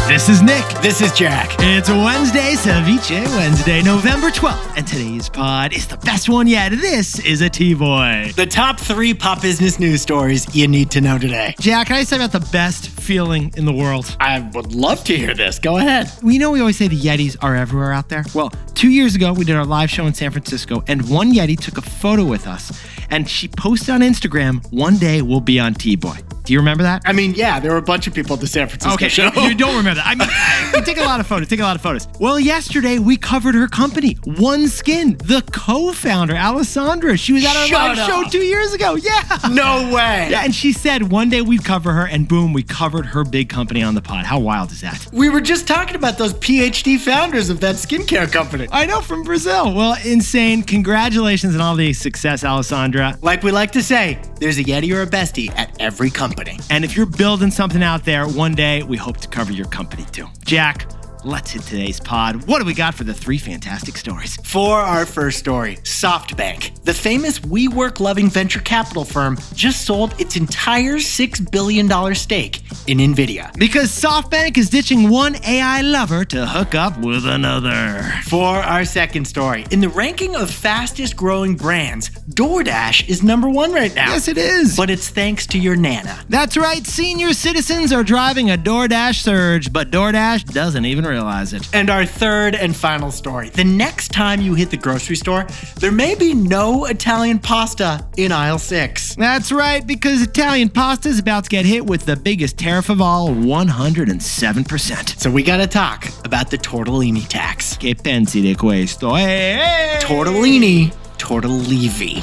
This is Nick. This is Jack. It's Wednesday, Ceviche Wednesday, November 12th, and today's pod is the best one yet. This is a T-Boy. The top 3 pop business news stories you need to know today. Jack, can I say about the best feeling in the world? I would love to hear this. Go ahead. We always say the Yetis are everywhere out there. Well, 2 years ago, we did our live show in San Francisco, and one Yeti took a photo with us, and she posted on Instagram, "One day we'll be on T-Boy." Do you remember that? I mean, yeah, there were a bunch of people at the San Francisco show. You don't remember that. I mean, we take a lot of photos. Well, yesterday we covered her company, One Skin. The co-founder, Alessandra, she was at our live show 2 years ago. Yeah. No way. Yeah, and she said one day we'd cover her, and boom, we covered her big company on the pod. How wild is that? We were just talking about those PhD founders of that skincare company. I know, from Brazil. Well, insane. Congratulations on all the success, Alessandra. Like we like to say, there's a Yeti or a bestie at every company. And if you're building something out there, one day we hope to cover your company too. Jack, let's hit today's pod. What do we got for the 3 fantastic stories? For our first story, SoftBank, the famous WeWork-loving venture capital firm, just sold its entire $6 billion stake in Nvidia. Because SoftBank is ditching one AI lover to hook up with another. For our second story, in the ranking of fastest growing brands, DoorDash is number 1 right now. Yes, it is. But it's thanks to your Nana. That's right. Senior citizens are driving a DoorDash surge, but DoorDash doesn't even realize it. And our third and final story. The next time you hit the grocery store, there may be no Italian pasta in aisle 6. That's right, because Italian pasta is about to get hit with the biggest tariff of all, 107%. So we gotta talk about the tortellini tax. Che pensi di questo? Hey! Tortellini. Tortellivi.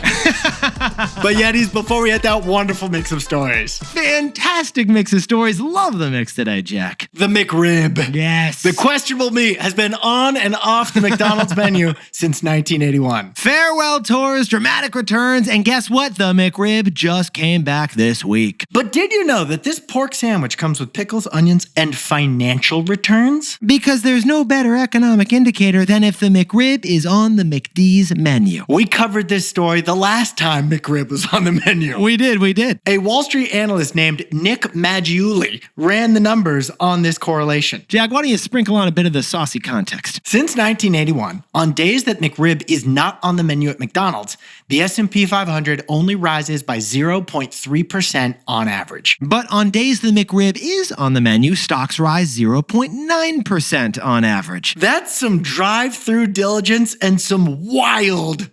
But Yetis, before we hit that wonderful mix of stories. Fantastic mix of stories. Love the mix today, Jack. The McRib. Yes. The questionable meat has been on and off the McDonald's menu since 1981. Farewell tours, dramatic returns, and guess what? The McRib just came back this week. But did you know that this pork sandwich comes with pickles, onions, and financial returns? Because there's no better economic indicator than if the McRib is on the McD's menu. We covered this story the last time McRib was on the menu. We did. A Wall Street analyst named Nick Martell ran the numbers on this correlation. Jack, why don't you sprinkle on a bit of the saucy context? Since 1981, on days that McRib is not on the menu at McDonald's, the S&P 500 only rises by 0.3% on average. But on days the McRib is on the menu, stocks rise 0.9% on average. That's some drive-through diligence and some wild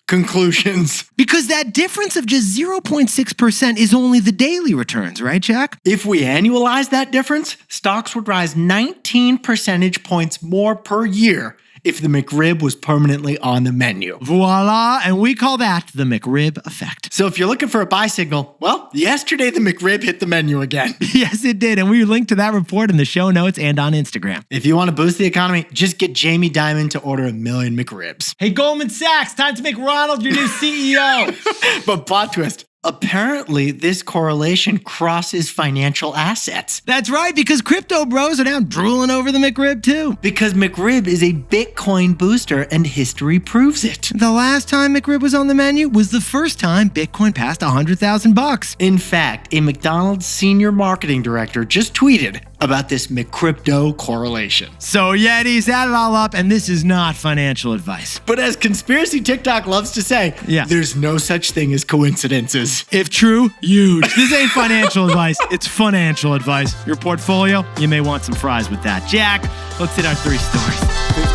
conclusions. Because that difference of just 0.6% is only the daily returns, right, Jack? If we annualize that difference, stocks would rise 19 percentage points more per year if the McRib was permanently on the menu. Voila, and we call that the McRib effect. So if you're looking for a buy signal, well, yesterday the McRib hit the menu again. Yes, it did, and we linked to that report in the show notes and on Instagram. If you want to boost the economy, just get Jamie Dimon to order 1 million McRibs. Hey, Goldman Sachs, time to make Ronald your new CEO. But plot twist. Apparently, this correlation crosses financial assets. That's right, because crypto bros are now drooling over the McRib too. Because McRib is a Bitcoin booster and history proves it. The last time McRib was on the menu was the first time Bitcoin passed $100,000. In fact, a McDonald's senior marketing director just tweeted about this McCrypto correlation. So Yetis, add it all up, and this is not financial advice. But as Conspiracy TikTok loves to say, there's no such thing as coincidences. If true, huge. This ain't financial advice, it's financial advice. Your portfolio, you may want some fries with that. Jack, let's hit our 3 stories.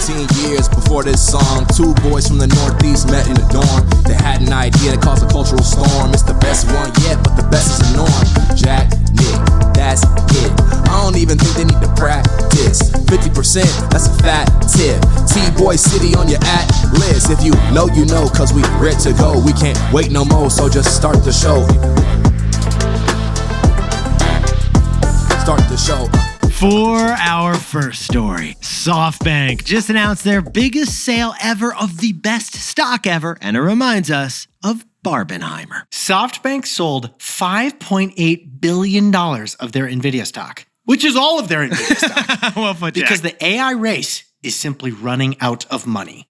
15 years before this song, 2 boys from the Northeast met in a dorm. They had an idea that caused a cultural storm. It's the best one yet, but the best is the norm. Jack, Nick, that's it. I don't even think they need to practice. 50%, that's a fat tip. T-Boy City on your at-list. If you know, cause we ready to go. We can't wait no more, so just start the show. Start the show. For our first story, SoftBank just announced their biggest sale ever of the best stock ever, and it reminds us of Barbenheimer. SoftBank sold $5.8 billion of their Nvidia stock, which is all of their Nvidia stock. Well put, Jack. Because the AI race is simply running out of money.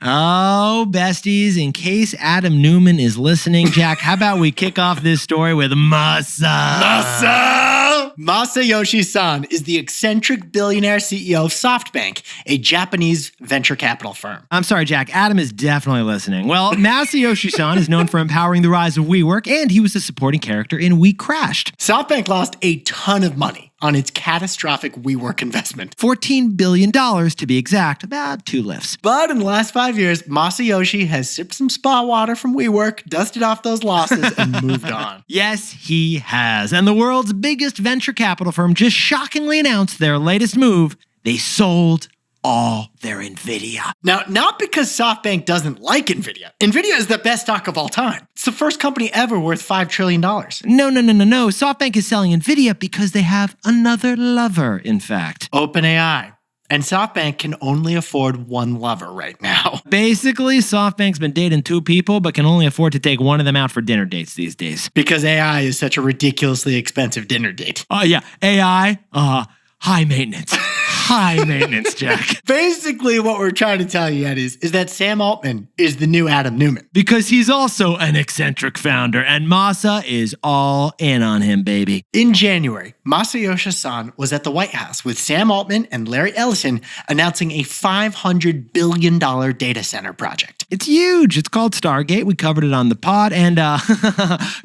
Oh, besties, in case Adam Newman is listening, Jack, how about we kick off this story with Masa? Masa! Masayoshi Son is the eccentric billionaire CEO of SoftBank, a Japanese venture capital firm. I'm sorry, Jack. Adam is definitely listening. Well, Masayoshi Son is known for empowering the rise of WeWork, and he was a supporting character in We Crashed. SoftBank lost a ton of money on its catastrophic WeWork investment. $14 billion to be exact, about 2 lifts. But in the last 5 years, Masayoshi has sipped some spa water from WeWork, dusted off those losses, and moved on. Yes, he has. And the world's biggest venture capital firm just shockingly announced their latest move. They sold all their Nvidia. Now, not because SoftBank doesn't like Nvidia. Nvidia is the best stock of all time. It's the first company ever worth $5 trillion. No. SoftBank is selling Nvidia because they have another lover, in fact. OpenAI. And SoftBank can only afford one lover right now. Basically, SoftBank's been dating 2 people, but can only afford to take one of them out for dinner dates these days. Because AI is such a ridiculously expensive dinner date. Oh, yeah. AI, high maintenance. High maintenance, Jack. Basically, what we're trying to tell you, Ed, is that Sam Altman is the new Adam Newman. Because he's also an eccentric founder, and Masa is all in on him, baby. In January, Masayoshi Son was at the White House with Sam Altman and Larry Ellison announcing a $500 billion data center project. It's huge. It's called Stargate. We covered it on the pod, and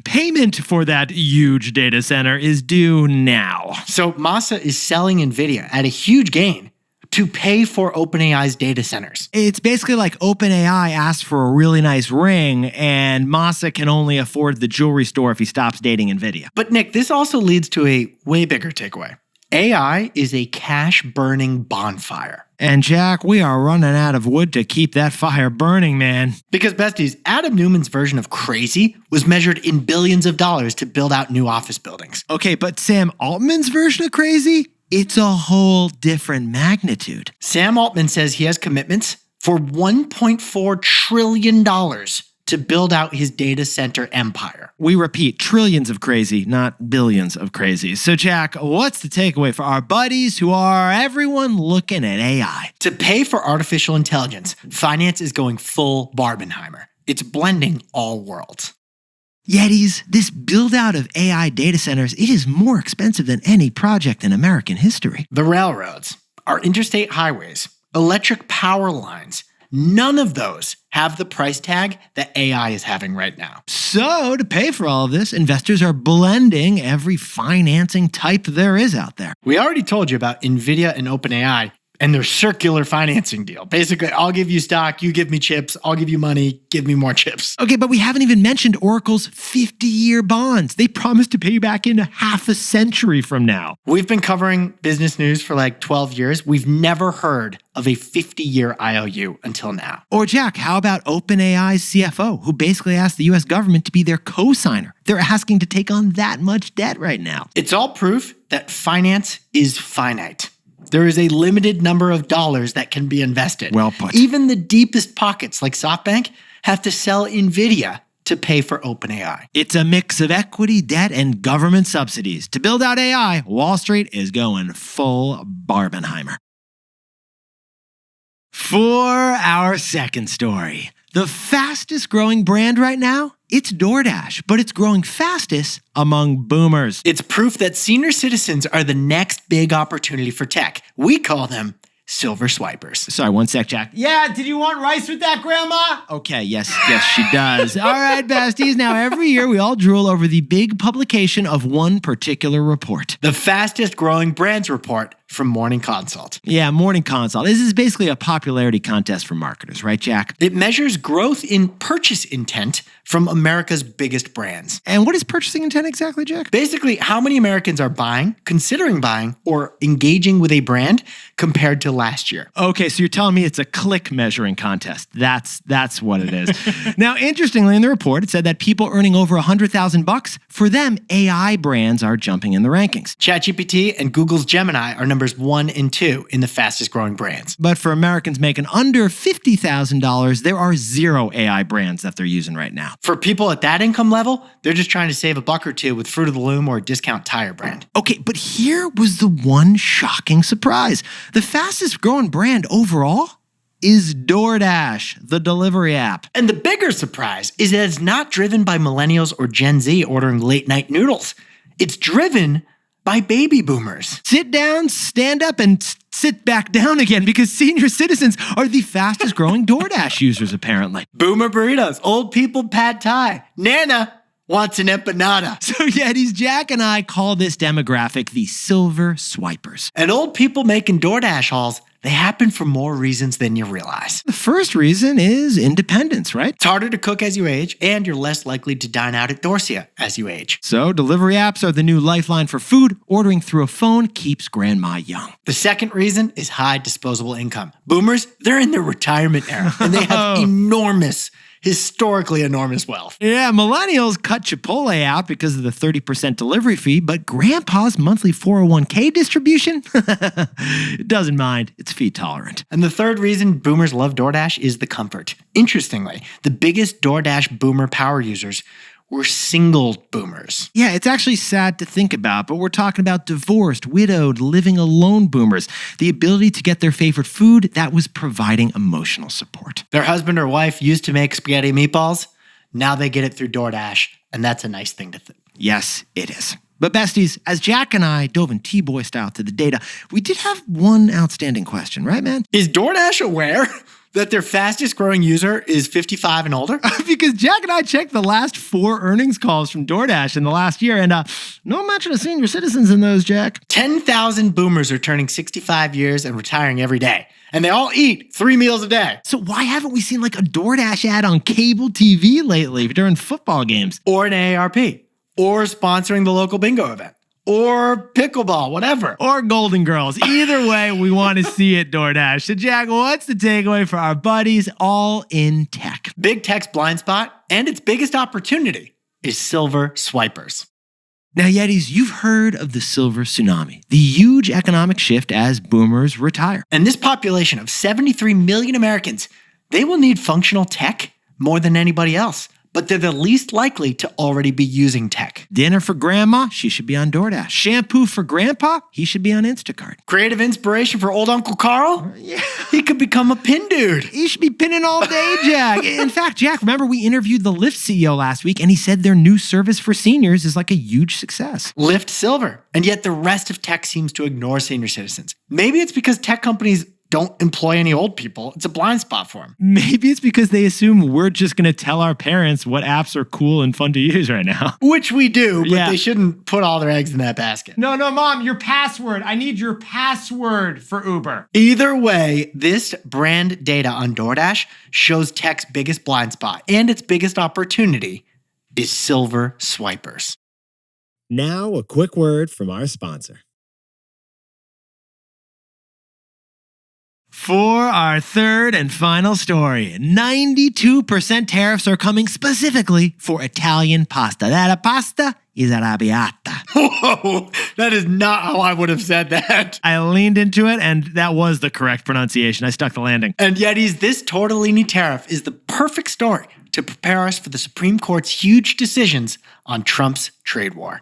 payment for that huge data center is due now. So Masa is selling Nvidia at a huge gain to pay for OpenAI's data centers. It's basically like OpenAI asked for a really nice ring, and Masa can only afford the jewelry store if he stops dating Nvidia. But Nick, this also leads to a way bigger takeaway. AI is a cash-burning bonfire. And Jack, we are running out of wood to keep that fire burning, man. Because besties, Adam Newman's version of crazy was measured in billions of dollars to build out new office buildings. Okay, but Sam Altman's version of crazy? It's a whole different magnitude. Sam Altman says he has commitments for $1.4 trillion to build out his data center empire. We repeat, trillions of crazy, not billions of crazy. So Jack, what's the takeaway for our buddies who are everyone looking at AI? To pay for artificial intelligence, finance is going full Barbenheimer. It's blending all worlds. Yetis, this build-out of AI data centers, it is more expensive than any project in American history. The railroads, our interstate highways, electric power lines, none of those have the price tag that AI is having right now. So, to pay for all of this, investors are blending every financing type there is out there. We already told you about Nvidia and OpenAI and their circular financing deal. Basically, I'll give you stock, you give me chips, I'll give you money, give me more chips. Okay, but we haven't even mentioned Oracle's 50-year bonds. They promised to pay you back in half a century from now. We've been covering business news for like 12 years. We've never heard of a 50-year IOU until now. Or Jack, how about OpenAI's CFO, who basically asked the US government to be their co-signer? They're asking to take on that much debt right now. It's all proof that finance is finite. There is a limited number of dollars that can be invested. Well put. Even the deepest pockets like SoftBank have to sell Nvidia to pay for OpenAI. It's a mix of equity, debt, and government subsidies. To build out AI, Wall Street is going full Barbenheimer. For our second story, the fastest growing brand right now, it's DoorDash, but it's growing fastest among boomers. It's proof that senior citizens are the next big opportunity for tech. We call them silver swipers. Sorry, one sec, Jack. Yeah, did you want rice with that, Grandma? Okay, yes, she does. All right, besties. Now, every year we all drool over the big publication of one particular report. The fastest growing brands report from Morning Consult. Yeah, Morning Consult. This is basically a popularity contest for marketers, right, Jack? It measures growth in purchase intent from America's biggest brands. And what is purchasing intent exactly, Jack? Basically, how many Americans are buying, considering buying, or engaging with a brand compared to last year. Okay, so you're telling me it's a click measuring contest. That's what it is. Now, interestingly, in the report, it said that people earning over $100,000, for them, AI brands are jumping in the rankings. ChatGPT and Google's Gemini are numbers 1 and 2 in the fastest growing brands. But for Americans making under $50,000, there are 0 AI brands that they're using right now. For people at that income level, they're just trying to save a buck or two with Fruit of the Loom or a discount tire brand. Okay, but here was the one shocking surprise. The fastest growing brand overall is DoorDash, the delivery app. And the bigger surprise is that it's not driven by millennials or Gen Z ordering late night noodles. It's driven by baby boomers. Sit down, stand up, and sit back down again because senior citizens are the fastest growing DoorDash users, apparently. Boomer burritos, old people pad thai. Nana wants an empanada. So Yetis, Jack and I call this demographic the silver swipers. And old people making DoorDash hauls, they happen for more reasons than you realize. The first reason is independence, right? It's harder to cook as you age, and you're less likely to dine out at Dorsia as you age. So delivery apps are the new lifeline for food. Ordering through a phone keeps grandma young. The second reason is high disposable income. Boomers, they're in their retirement era, and they have historically enormous wealth. Yeah, millennials cut Chipotle out because of the 30% delivery fee, but grandpa's monthly 401k distribution? It doesn't mind. It's fee tolerant. And the third reason boomers love DoorDash is the comfort. Interestingly, the biggest DoorDash boomer power users were single boomers. Yeah, it's actually sad to think about, but we're talking about divorced, widowed, living alone boomers. The ability to get their favorite food that was providing emotional support. Their husband or wife used to make spaghetti meatballs. Now they get it through DoorDash, and that's a nice thing to think. Yes, it is. But besties, as Jack and I dove in T-Boy style to the data, we did have one outstanding question, right, man? Is DoorDash aware that their fastest growing user is 55 and older? Because Jack and I checked the last 4 earnings calls from DoorDash in the last year, and no mention of senior citizens in those, Jack. 10,000 boomers are turning 65 years and retiring every day. And they all eat 3 meals a day. So why haven't we seen like a DoorDash ad on cable TV lately during football games? Or an AARP. Or sponsoring the local bingo event. Or pickleball, whatever. Or Golden Girls. Either way, we want to see it, DoorDash. So Jack, what's the takeaway for our buddies all in tech? Big tech's blind spot and its biggest opportunity is silver swipers. Now, Yetis, you've heard of the silver tsunami, the huge economic shift as boomers retire. And this population of 73 million Americans, they will need functional tech more than anybody else. But they're the least likely to already be using tech. Dinner for grandma, she should be on DoorDash. Shampoo for grandpa, he should be on Instacart. Creative inspiration for old Uncle Carl? Yeah. He could become a pin dude. He should be pinning all day, Jack. In fact, Jack, remember we interviewed the Lyft CEO last week, and he said their new service for seniors is like a huge success. Lyft Silver. And yet the rest of tech seems to ignore senior citizens. Maybe it's because tech companies don't employ any old people. It's a blind spot for them. Maybe it's because they assume we're just going to tell our parents what apps are cool and fun to use right now. Which we do, but Yeah. they shouldn't put all their eggs in that basket. No, Mom, your password. I need your password for Uber. Either way, this brand data on DoorDash shows tech's biggest blind spot, and its biggest opportunity is silver swipers. Now, a quick word from our sponsor. For our third and final story, 92% tariffs are coming specifically for Italian pasta. That pasta is arrabbiata. Whoa, that is not how I would have said that. I leaned into it, and that was the correct pronunciation. I stuck the landing. And Yetis, this Tortellini tariff is the perfect story to prepare us for the Supreme Court's huge decisions on Trump's trade war.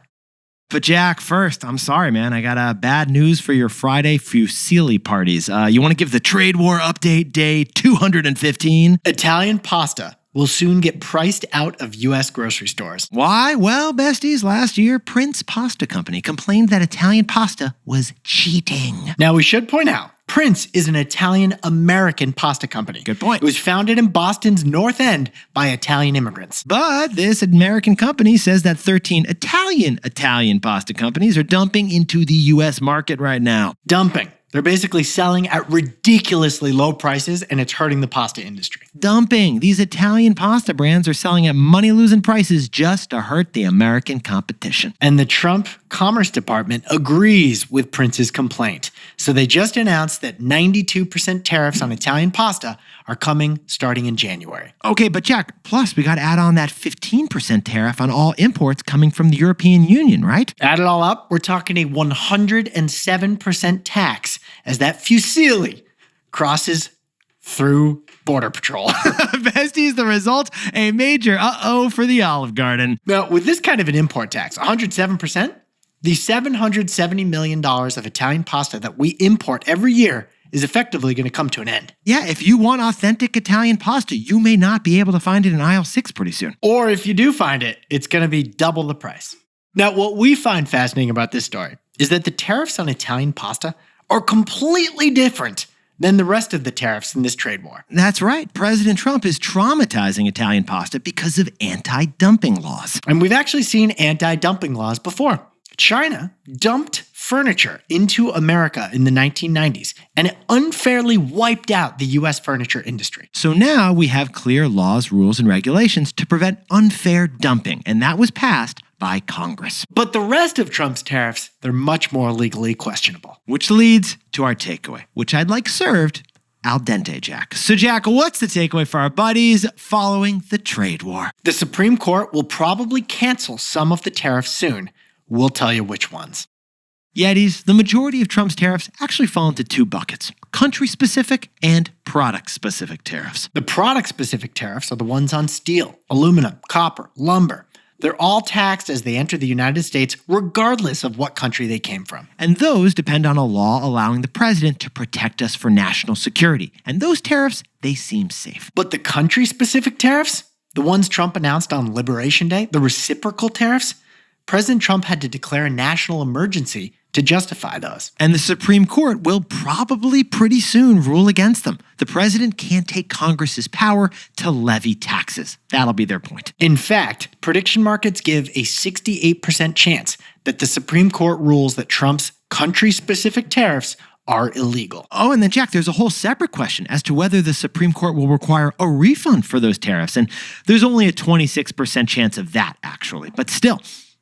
But Jack, first, I'm sorry, man. I got bad news for your Friday fusilli parties. You want to give the trade war update day 215? Italian pasta will soon get priced out of U.S. grocery stores. Why? Well, besties, last year, Prince Pasta Company complained that Italian pasta was cheating. Now, we should point out, Prince is an Italian-American pasta company. Good point. It was founded in Boston's North End by Italian immigrants. But this American company says that 13 Italian pasta companies are dumping into the U.S. market right now. Dumping. They're basically selling at ridiculously low prices, and it's hurting the pasta industry. Dumping. These Italian pasta brands are selling at money-losing prices just to hurt the American competition. And the Trump Commerce Department agrees with Prince's complaint. So they just announced that 92% tariffs on Italian pasta are coming starting in January. Okay, but Jack, plus we got to add on that 15% tariff on all imports coming from the European Union, right? Add it all up, we're talking a 107% tax as that fusilli crosses through Border Patrol. Besties, the result, a major uh-oh for the Olive Garden. Now, with this kind of an import tax, 107%, the $770 million of Italian pasta that we import every year is effectively going to come to an end. Yeah, if you want authentic Italian pasta, you may not be able to find it in aisle 6 pretty soon. Or if you do find it, it's going to be double the price. Now, what we find fascinating about this story is that the tariffs on Italian pasta are completely different than the rest of the tariffs in this trade war. That's right. President Trump is traumatizing Italian pasta because of anti-dumping laws. And we've actually seen anti-dumping laws before. China dumped furniture into America in the 1990s, and it unfairly wiped out the U.S. furniture industry. So now we have clear laws, rules, and regulations to prevent unfair dumping, and that was passed by Congress. But the rest of Trump's tariffs, they're much more legally questionable. Which leads to our takeaway, which I'd like served al dente, Jack. So, Jack, what's the takeaway for our buddies following the trade war? The Supreme Court will probably cancel some of the tariffs soon. We'll tell you which ones. Yetis, the majority of Trump's tariffs actually fall into two buckets: country-specific and product-specific tariffs. The product-specific tariffs are the ones on steel, aluminum, copper, lumber. They're all taxed as they enter the United States, regardless of what country they came from. And those depend on a law allowing the president to protect us for national security. And those tariffs, they seem safe. But the country-specific tariffs, the ones Trump announced on Liberation Day, the reciprocal tariffs, President Trump had to declare a national emergency to justify those. And the Supreme Court will probably pretty soon rule against them. The president can't take Congress's power to levy taxes. That'll be their point. In fact, prediction markets give a 68% chance that the Supreme Court rules that Trump's country-specific tariffs are illegal. Oh, and then, Jack, there's a whole separate question as to whether the Supreme Court will require a refund for those tariffs. And there's only a 26% chance of that, actually. But still,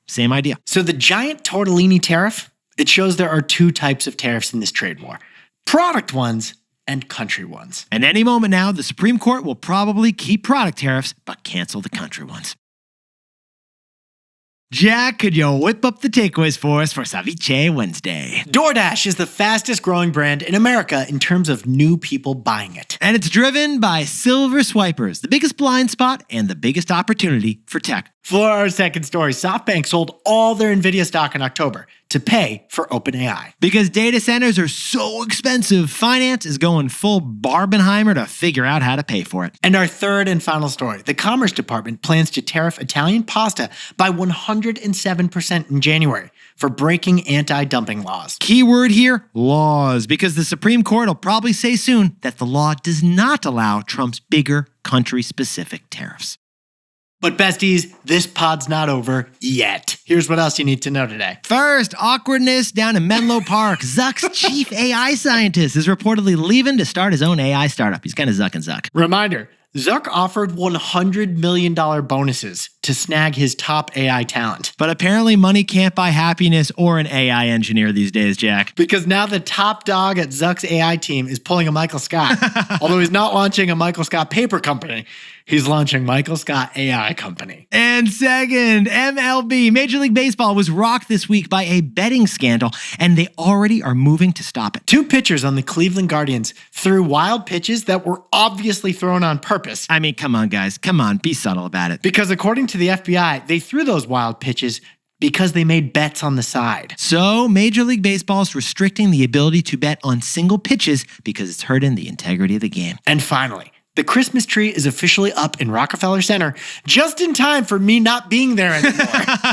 same idea. So the giant Tortellini tariff, it shows there are two types of tariffs in this trade war: product ones and country ones. And any moment now, the Supreme Court will probably keep product tariffs, but cancel the country ones. Jack, could you whip up the takeaways for us for Ceviche Wednesday? DoorDash is the fastest growing brand in America in terms of new people buying it. And it's driven by silver swipers, the biggest blind spot and the biggest opportunity for tech. For our second story, SoftBank sold all their Nvidia stock in October to pay for OpenAI. Because data centers are so expensive, finance is going full Barbenheimer to figure out how to pay for it. And our third and final story, the Commerce Department plans to tariff Italian pasta by 107% in January for breaking anti-dumping laws. Keyword here, laws, because the Supreme Court will probably say soon that the law does not allow Trump's bigger country-specific tariffs. But besties, this pod's not over yet. Here's what else you need to know today. First, awkwardness down in Menlo Park. Zuck's chief AI scientist is reportedly leaving to start his own AI startup. He's kind of Zuck and Zuck. Reminder, Zuck offered $100 million bonuses to snag his top AI talent. But apparently money can't buy happiness or an AI engineer these days, Jack. Because now the top dog at Zuck's AI team is pulling a Michael Scott. Although he's not launching a Michael Scott paper company. He's launching Michael Scott AI Company. And second, MLB, Major League Baseball, was rocked this week by a betting scandal, and they already are moving to stop it. Two pitchers on the Cleveland Guardians threw wild pitches that were obviously thrown on purpose. I mean, come on, guys. Come on. Be subtle about it. Because according to the FBI, they threw those wild pitches because they made bets on the side. So Major League Baseball is restricting the ability to bet on single pitches because it's hurting the integrity of the game. And finally, the Christmas tree is officially up in Rockefeller Center just in time for me not being there anymore.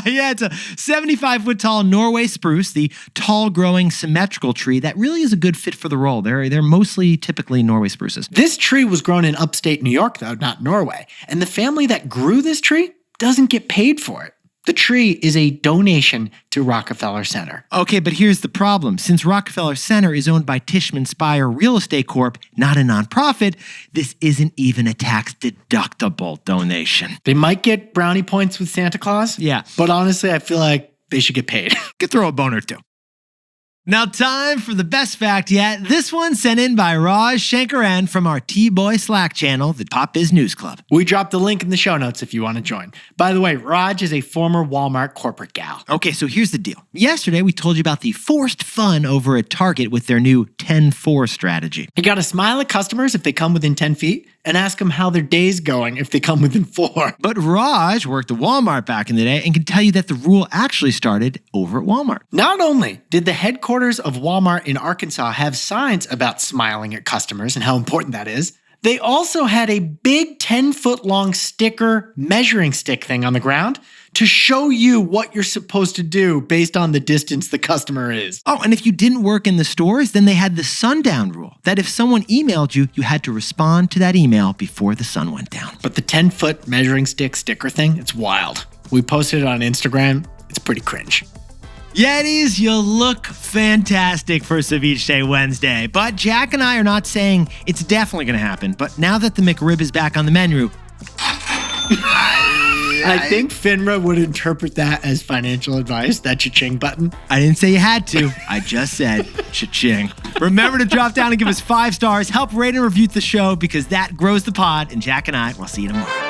Yeah, it's a 75-foot tall Norway spruce, the tall growing symmetrical tree that really is a good fit for the role. They're mostly typically Norway spruces. This tree was grown in upstate New York, though, not Norway. And the family that grew this tree doesn't get paid for it. The tree is a donation to Rockefeller Center. Okay, but here's the problem. Since Rockefeller Center is owned by Tishman Speyer Real Estate Corp., not a nonprofit, this isn't even a tax-deductible donation. They might get brownie points with Santa Claus. Yeah. But honestly, I feel like they should get paid. Could throw a bone or two. Now time for the best fact yet. This one sent in by Raj Shankaran from our T-Boy Slack channel, the pop-biz News Club. We dropped the link in the show notes if you want to join. By the way, Raj is a former Walmart corporate gal. Okay, so here's the deal. Yesterday, we told you about the forced fun over at Target with their new 10-4 strategy. You got to smile at customers if they come within 10 feet and ask them how their day's going if they come within 4. But Raj worked at Walmart back in the day and can tell you that the rule actually started over at Walmart. Not only did the headquarters of Walmart in Arkansas have signs about smiling at customers and how important that is, they also had a big 10-foot long sticker measuring stick thing on the ground to show you what you're supposed to do based on the distance the customer is. Oh, and if you didn't work in the stores, then they had the sundown rule, that if someone emailed you, you had to respond to that email before the sun went down. But the 10-foot measuring sticker thing, it's wild. We posted it on Instagram. It's pretty cringe. Yetis, you look fantastic for Ceviche Day Wednesday, but Jack and I are not saying it's definitely going to happen. But now that the McRib is back on the menu, I think FINRA would interpret that as financial advice, that cha-ching button. I didn't say you had to. I just said cha-ching. Remember to drop down and give us 5 stars. Help rate and review the show because that grows the pod. And Jack and I will see you tomorrow.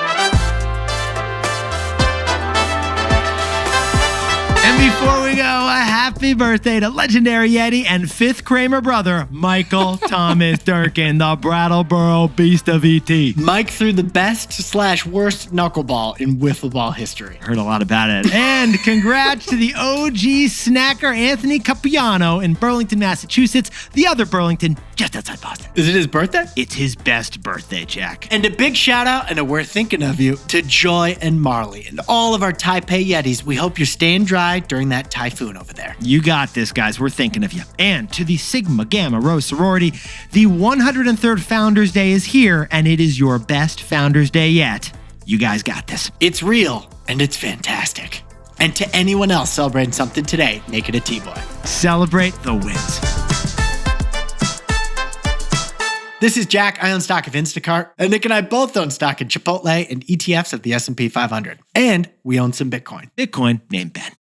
And before we go, a happy birthday to legendary Yeti and 5th Kramer brother, Michael Thomas Durkin, the Brattleboro Beast of ET. Mike threw the best/worst knuckleball in wiffle ball history. Heard a lot about it. And congrats to the OG snacker Anthony Capiano in Burlington, Massachusetts, the other Burlington just outside Boston. Is it his birthday? It's his best birthday, Jack. And a big shout out and a we're thinking of you to Joy and Marley and all of our Taipei Yetis. We hope you're staying dry during that typhoon over there. You got this, guys. We're thinking of you. And to the Sigma Gamma Rho sorority, the 103rd Founders Day is here, and it is your best Founders Day yet. You guys got this. It's real, and it's fantastic. And to anyone else celebrating something today, make it a T-Boy. Celebrate the wins. This is Jack. I own stock of Instacart, and Nick and I both own stock in Chipotle and ETFs of the S&P 500. And we own some Bitcoin. Bitcoin named Ben.